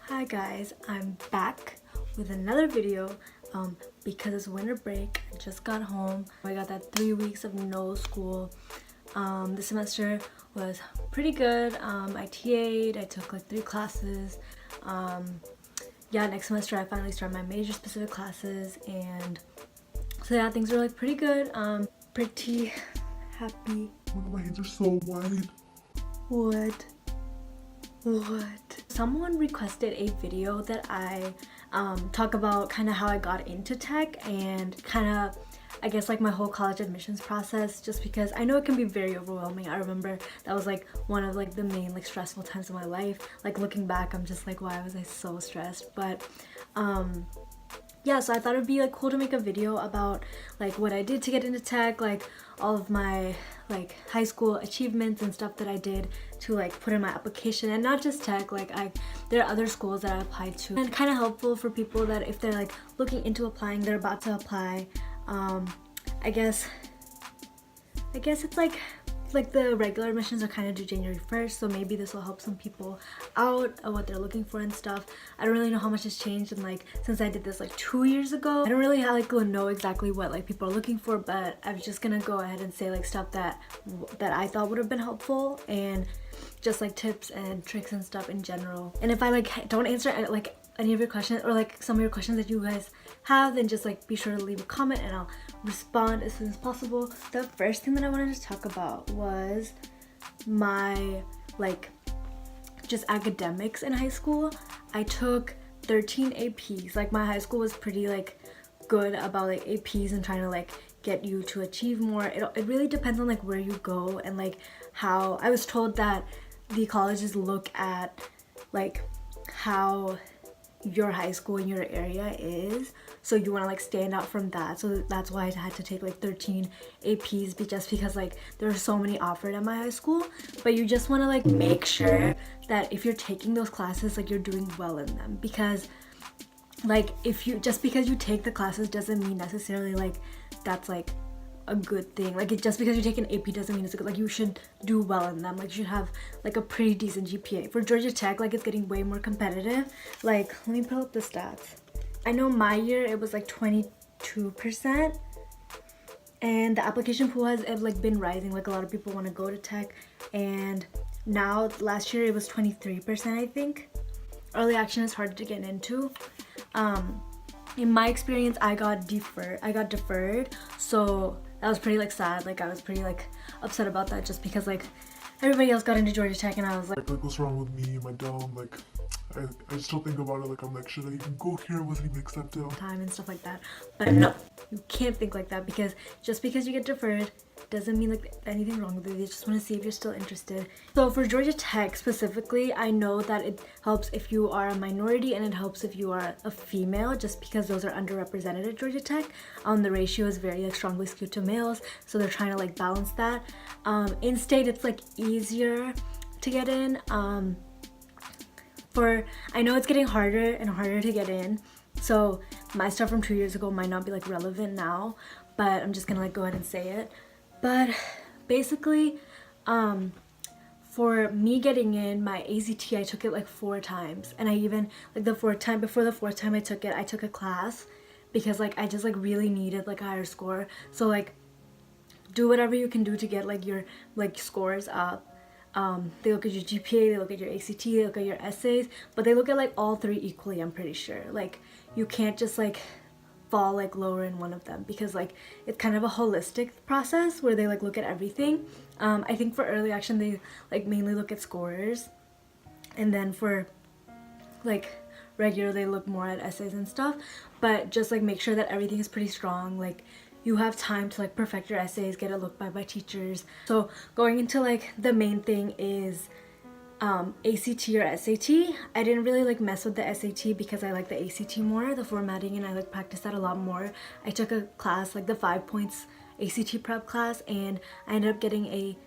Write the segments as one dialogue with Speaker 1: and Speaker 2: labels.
Speaker 1: Hi guys, I'm back with another video because it's winter break. I just got home. I got that 3 weeks of no school. This semester was pretty good. I TA'd, I took like 3 classes. Yeah, next semester I finally start my major specific classes, and so yeah, things are like pretty good. Pretty happy.
Speaker 2: My hands are so wide.
Speaker 1: What? Someone requested a video that I talk about kind of how I got into tech and kind of, I guess, like my whole college admissions process, just because I know it can be very overwhelming. I remember that was like one of like the main like stressful times of my life. Like looking back, I'm just like, why was I so stressed? But yeah, so I thought it'd be like cool to make a video about like what I did to get into tech, like all of my like high school achievements and stuff that I did to like put in my application, and not just tech, like there are other schools that I applied to, and kind of helpful for people that if they're like looking into applying, they're about to apply. I guess it's like the regular admissions are kind of due January 1st, so maybe this will help some people out of what they're looking for and stuff. I don't really know how much has changed in like since I did this like 2 years ago. I don't really know exactly what like people are looking for, but I'm just gonna go ahead and say like stuff that I thought would have been helpful, and just like tips and tricks and stuff in general. And if I like don't answer like any of your questions, or like some of your questions that you guys have, then just like be sure to leave a comment and I'll respond as soon as possible. The first thing that I wanted to talk about was my like just academics in high school. I took 13 APs. Like my high school was pretty like good about like APs and trying to like get you to achieve more. It really depends on like where you go, and like how I was told that the colleges look at like how your high school in your area is, so you want to like stand out from that. So that's why I had to take like 13 APs, just because like there are so many offered at my high school. But you just want to like make sure that if you're taking those classes, like you're doing well in them, because like if you just because you take the classes doesn't mean necessarily like that's like a good thing. Like just because you take an AP doesn't mean it's good. Like you should do well in them. Like you should have like a pretty decent GPA. For Georgia Tech, like it's getting way more competitive. Like let me pull up the stats. I know my year it was like 22%, and the application pool has like been rising. Like a lot of people want to go to tech, and now last year it was 23%, I think. Early action is hard to get into. In my experience, I got deferred, so that was pretty like sad. Like I was pretty like upset about that, just because like everybody else got into Georgia Tech and I was like
Speaker 2: What's wrong with me? Am I dumb? Like I still think about it, like I'm like, should I even go here? Wasn't even accepted.
Speaker 1: Time and stuff like that. But no, you can't think like that, because just because you get deferred doesn't mean like anything wrong with it. They just want to see if you're still interested. So for Georgia Tech specifically, I know that it helps if you are a minority, and it helps if you are a female, just because those are underrepresented at Georgia Tech. The ratio is very like strongly skewed to males, so they're trying to like balance that. In state, it's like easier to get in. I know it's getting harder and harder to get in, so my stuff from 2 years ago might not be like relevant now, but I'm just gonna like go ahead and say it. But basically, for me getting in my ACT, I took it like 4 times, and I even like before the fourth time I took it, I took a class, because like I just like really needed like a higher score. So like do whatever you can do to get like your like scores up. They look at your GPA, they look at your ACT, they look at your essays, but they look at like all 3 equally, I'm pretty sure. Like you can't just like fall like lower in one of them, because like it's kind of a holistic process where they like look at everything. I think for early action they like mainly look at scores, and then for like regular they look more at essays and stuff. But just like make sure that everything is pretty strong, like you have time to like perfect your essays, get it looked by teachers. So going into like the main thing is ACT or SAT. I didn't really like mess with the SAT because I like the ACT more, the formatting, and I like practice that a lot more. I took a class, like the 5 points ACT prep class, and I ended up getting a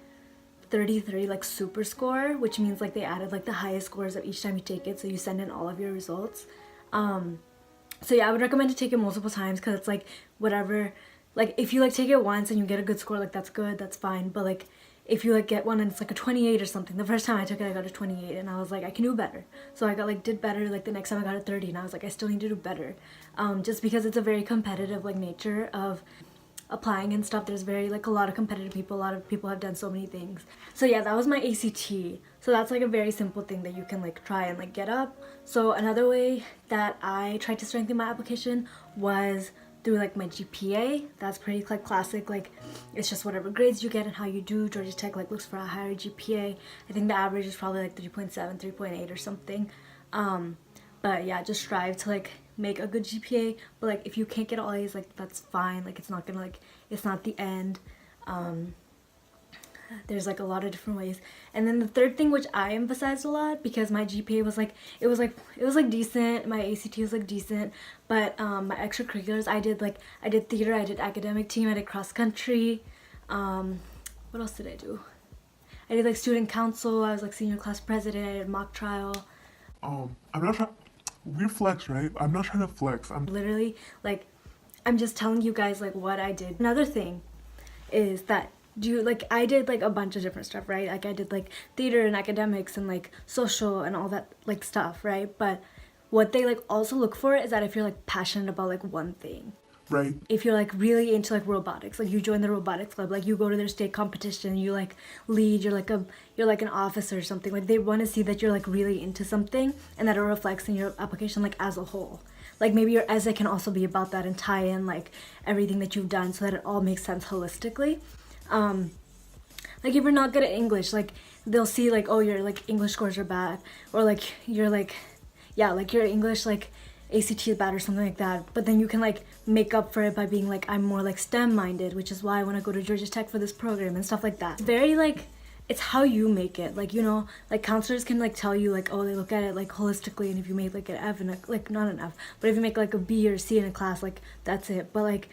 Speaker 1: 33 like super score, which means like they added like the highest scores of each time you take it, so you send in all of your results. So yeah, I would recommend to take it multiple times, because it's like whatever, like if you like take it once and you get a good score, like that's good, that's fine. But like if you like get one and it's like a 28 or something. The first time I took it I got a 28 and I was like I can do better. So I got like did better. Like the next time I got a 30 and I was like I still need to do better. Just because it's a very competitive like nature of applying and stuff. There's very like a lot of competitive people. A lot of people have done so many things. So yeah, that was my ACT. So that's like a very simple thing that you can like try and like get up. So another way that I tried to strengthen my application was through like my GPA. That's pretty like classic, like it's just whatever grades you get and how you do. Georgia Tech like looks for a higher GPA. I think the average is probably like 3.7, 3.8 or something. But yeah, just strive to like make a good GPA. But like if you can't get all A's, like that's fine. Like it's not gonna like, it's not the end. There's like a lot of different ways. And then the third thing, which I emphasized a lot because my GPA was like it was like decent, my ACT was like decent, but my extracurriculars, I did theater, I did academic team, I did cross country. What else did I do? I did like student council, I was like senior class president, I did mock trial.
Speaker 2: I'm not trying, weird flex, right? I'm not trying to flex. I'm
Speaker 1: literally like, I'm just telling you guys like what I did. Another thing is that I did like a bunch of different stuff, right? Like I did like theater and academics and like social and all that like stuff, right? But what they like also look for is that if you're like passionate about like one thing,
Speaker 2: right.
Speaker 1: If you're like really into like robotics, like you join the robotics club, like you go to their state competition, you like lead, you're like an officer or something. Like they want to see that you're like really into something and that it reflects in your application like as a whole. Like maybe your essay can also be about that and tie in like everything that you've done so that it all makes sense holistically. Like if you're not good at English, like they'll see like, oh, your like English scores are bad, or like you're like, yeah, like your English like ACT is bad or something like that. But then you can like make up for it by being like, I'm more like STEM minded, which is why I want to go to Georgia Tech for this program and stuff like that. Very like, it's how you make it. Like, you know, like counselors can like tell you like, oh, they look at it like holistically, and if you make like an F and like not an F, but if you make like a B or C in a class, like that's it. But like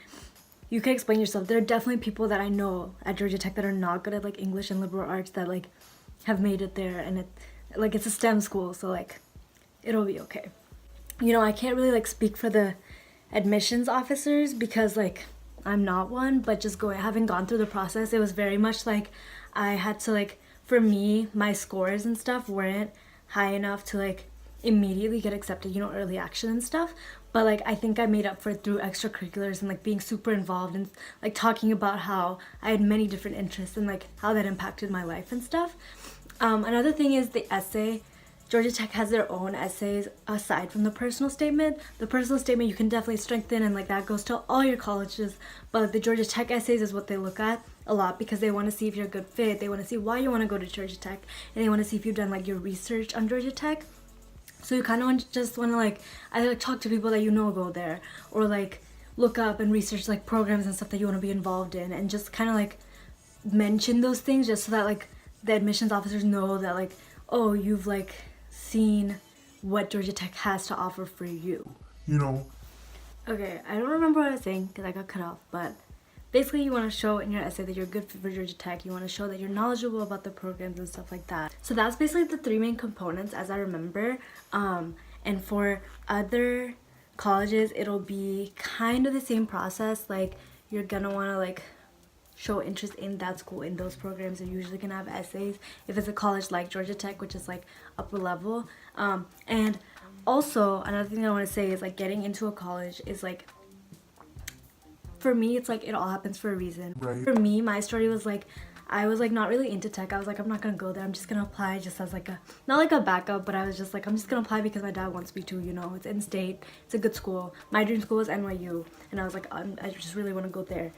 Speaker 1: you can explain yourself. There are definitely people that I know at Georgia Tech that are not good at like English and liberal arts that like have made it there, and it's a STEM school, so like it'll be okay. You know, I can't really like speak for the admissions officers because like I'm not one, but just having gone through the process, it was very much like I had to like, for me, my scores and stuff weren't high enough to like immediately get accepted, you know, early action and stuff. But like I think I made up for it through extracurriculars and like being super involved and like talking about how I had many different interests and like how that impacted my life and stuff. Another thing is the essay. Georgia Tech has their own essays aside from the personal statement. The personal statement you can definitely strengthen, and like that goes to all your colleges, but like the Georgia Tech essays is what they look at a lot because they want to see if you're a good fit, they want to see why you want to go to Georgia Tech, and they want to see if you've done like your research on Georgia Tech. So you kind of just want to like either like talk to people that you know go there, or like look up and research like programs and stuff that you want to be involved in, and just kind of like mention those things just so that like the admissions officers know that like, oh, you've like seen what Georgia Tech has to offer for you.
Speaker 2: You know.
Speaker 1: Okay, I don't remember what I was saying because I got cut off, but basically you want to show in your essay that you're good fit for Georgia Tech. You want to show that you're knowledgeable about the programs and stuff like that. So that's basically the three main components as I remember. And for other colleges, it'll be kind of the same process. Like you're gonna want to like show interest in that school, in those programs. You're usually gonna have essays if it's a college like Georgia Tech, which is like upper level. And also another thing I want to say is like getting into a college is like, for me it's like it all happens for a reason.
Speaker 2: Right.
Speaker 1: For me, my story was like I was like not really into tech. I was like, I'm not gonna go there, I'm just gonna apply just as like a, not like a backup, but I was just like, I'm just gonna apply because my dad wants me to, you know, it's in state, it's a good school. My dream school was NYU, and I was like, I just really want to go there.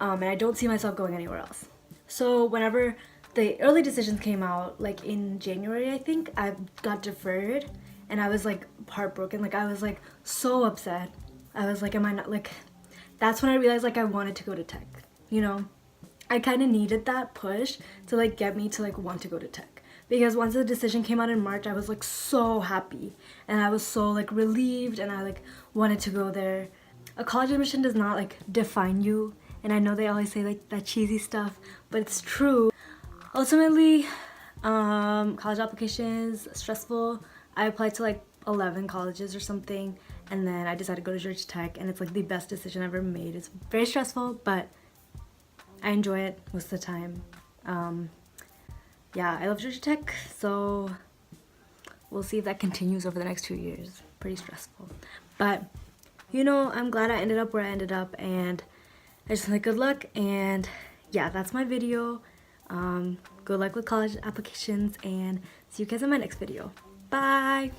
Speaker 1: And I don't see myself going anywhere else. So whenever the early decisions came out, like in January, I think, I got deferred, and I was like heartbroken. Like I was like so upset. I was like, am I not like, that's when I realized like I wanted to go to tech, you know? I kind of needed that push to like get me to like want to go to tech. Because once the decision came out in March, I was like so happy, and I was so like relieved, and I like wanted to go there. A college admission does not like define you. And I know they always say like that cheesy stuff, but it's true. Ultimately, college applications, stressful. I applied to like 11 colleges or something, and then I decided to go to Georgia Tech, and it's like the best decision I've ever made. It's very stressful, but I enjoy it most of the time. yeah, I love Georgia Tech, so we'll see if that continues over the next 2 years. Pretty stressful. But, you know, I'm glad I ended up where I ended up, and I just want good luck, and yeah, that's my video. Good luck with college applications, and see you guys in my next video. Bye!